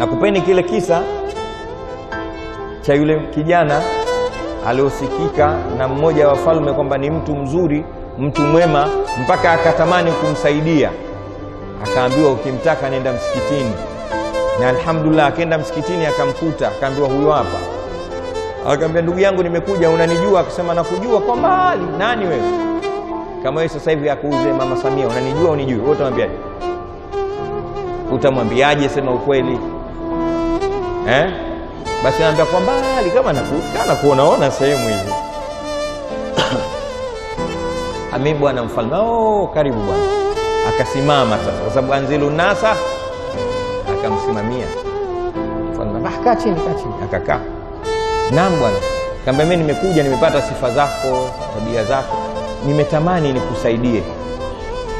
Na kupeni kile kisa cha yule kijana aliosikika na mmoja wa wafalme kwamba ni mtu mzuri, mtu mwema, mpaka akatamani kumsaidia. Akaambiwa ukimtaka nenda msikitini. Na alhamdulillah akaenda msikitini, akamkuta, akaambiwa huyo hapa. Akamwambia ndugu yangu nimekuja, unanijua? Akasema nakujua kwa mbali. Nani wewe? Kama wewe sasa hivi akuuze Mama Samia, unanijua unijui? Wewe utamwambiaje? Utamwambiaje? Sema ukweli. Basi anaambia kwa mbali, kama nakuonaona sehemu hivi. Ami bwana mfalme, karibu bwana. Akasimama sasa kwa sababu anzilu nasa, akamsimamia mfalme. Kaa chini, kaa chini. Akakaa. Naam bwana. Kaambia mimi nimekuja, nimepata sifa zako, tabia zako, nimetamani nikusaidie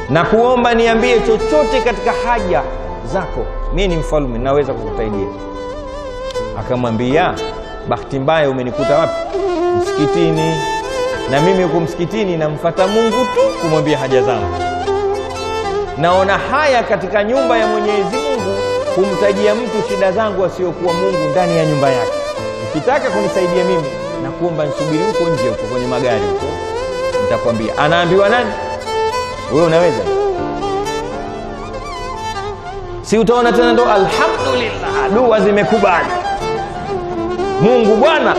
na kuomba niambie chochote katika haja zako, mimi ni mfalme, naweza kukusaidia. Akamwambia bahati mbaya umenikuta wapi? Msikitini. Na mimi huko msikitini namfuata Mungu tu kumwambia haja zangu. Naona haya katika nyumba ya Mwenyezi Mungu kumtajia mtu shida zangu asiyokuwa Mungu ndani ya nyumba yake. Ukitaka kunisaidia mimi na kuomba nisubiri huko nje huko kwenye magari huko, nitakwambia. Anaambiwa nani? Wewe unaweza? Si utaona tena ndo alhamdulillah, dua zimekubali. Mungu bwana,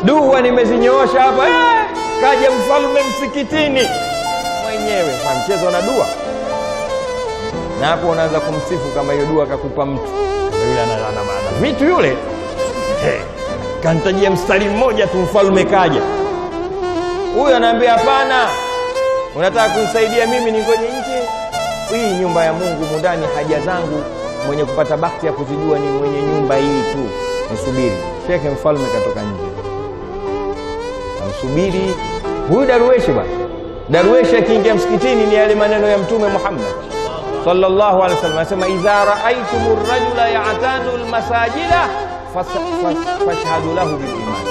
dua nimezinyoosha hapa. Kaja mfalme msikitini mwenyewe, kwa mchezo na dua. Na hapo unaanza kumsifu kama hiyo dua akakupa mtu. Yule ana vitu yule. Kantajia mstari mmoja tu mfalme kaja. Huyu anaambia hapana, unataka kunisaidia mimi ningoje nje? Hii nyumba ya Mungu mundani, haja zangu mwenye kupata bahati ya kuzijua ni mwenye nyumba hii tu. Nisubiri. Shekhe mfalme katoka nje. Amsubiri huyu Darweshi bwana. Darweshi akiingia msikitini ni yale maneno ya Mtume Muhammad sallallahu alaihi wasallam, anasema idha ra'aytumur rajula ya'tanu almasajida fashhadu lahu bil iman.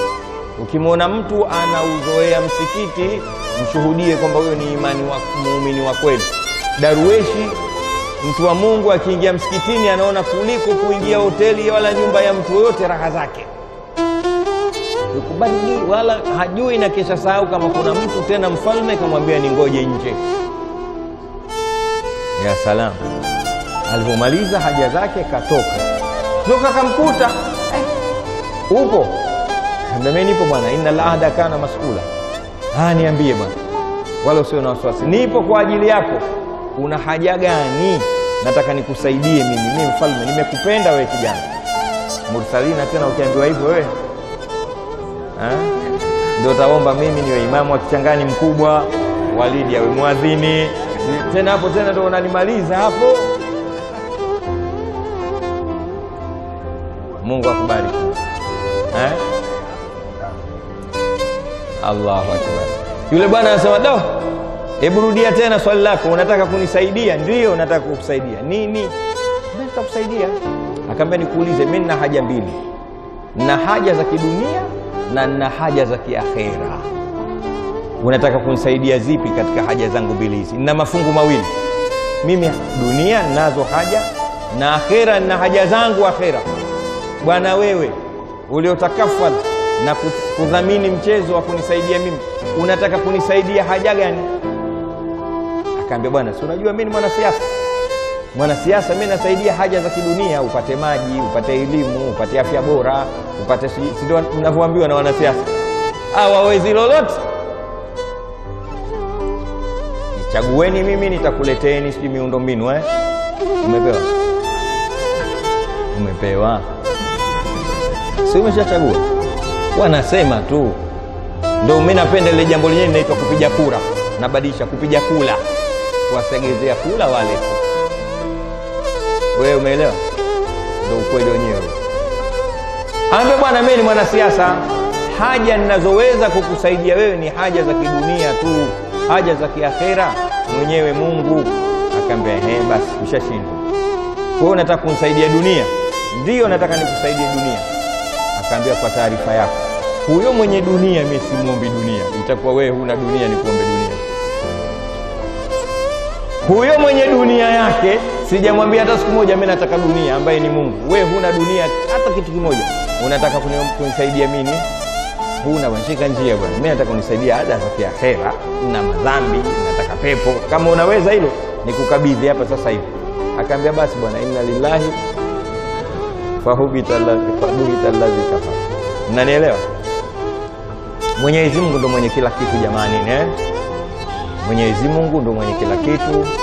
Ukimwona mtu anauzoea msikiti, mshuhudie kwamba huyo ni muumini wa kweli. Darweshi, mtu wa Mungu, akiingia msikitini anaona kuliko kuingia hoteli wala nyumba ya mtu yote raha zake. Ukubali wala hajui, na kisha sahau kama kuna mtu tena mfalme kamwambia ningoje nje. Ya salam. Alipomaliza haja zake katoka kamkuta, upo? Mimi nipo bwana, innal ahda kana mas'ula. Niambie bwana, wala usio na wasiwasi, nipo kwa ajili yako. Una haja gani? Nataka nikusaidie mimi mfalme, nimekupenda wewe kijana. Mursalina tena ukiambiwa hivyo wewe, ndio utaomba mimi niwe imamu wa kichangani mkubwa, Walidi awe muadhini. Tena hapo tena ndio unanimaliza hapo. Mungu akubariki. Allahu akbar. Yule bwana anasema, hebu rudia tena swali lako, unataka kunisaidia? Ndio nataka kukusaidia. Nini? Nataka kukusaidia. Akamwambia nikuulize, mimi nina haja mbili. Nina haja za kidunia na nina haja za kiakhera. Unataka kunisaidia zipi katika haja zangu mbili hizi? Nina mafungu mawili. Mimi dunia ninazo haja na akhera nina haja zangu akhera. Bwana wewe uliotakafadhi na kudhamini mchezo wa kunisaidia mimi, unataka kunisaidia haja gani? Akaambia bwana, si unajua mimi ni mwanasiasa. Mwanasiasa mimi nasaidia haja za kidunia, upate maji, upate elimu, upate afya bora, upate si ndio mnavyoambiwa na wanasiasa. Hawawezi lolote. Chagueni mimi nitakuleteeni sisi miundombinu Umepewa? Umepewa. Si umeshachagua? Wanasema tu. Ndio mimi napenda ile jambo lenyewe linaitwa kupiga kura. Nabadilisha kupiga kula. Kuwasegezea kula wale tu. Wewe umeelewa? Ndio ukweli wenyewe. Ambe bwana, mimi ni mwanasiasa. Haja ninazoweza kukusaidia wewe ni haja za kidunia tu. Haja za kiakhera mwenyewe Mungu. Akaambia basi ushashindwa. Wewe unataka kunisaidia dunia? Ndio nataka nikusaidie dunia. Akaambia kwa taarifa yako, huyo mwenye dunia mimi simuombi dunia. Itakuwa wewe huna dunia nikuombe dunia. Huyo mwenye dunia yake Sijamwambia hata siku moja mimi nataka dunia, ambaye ni Mungu. Wewe huna dunia hata kitu kimoja, unataka kunisaidia mimi? Huna bwana, shika njia bwana. Mimi nataka kunisaidia ada za kiakhera na madhambi, nataka pepo. Kama unaweza hilo nikukabidhi hapa sasa hivi. Akaambia basi bwana, inna lillahi fahubital ladhi kafara. Mnanielewa? Mwenyezi Mungu ndo mwenye kila kitu jamani, Mwenyezi Mungu ndo mwenye kila kitu.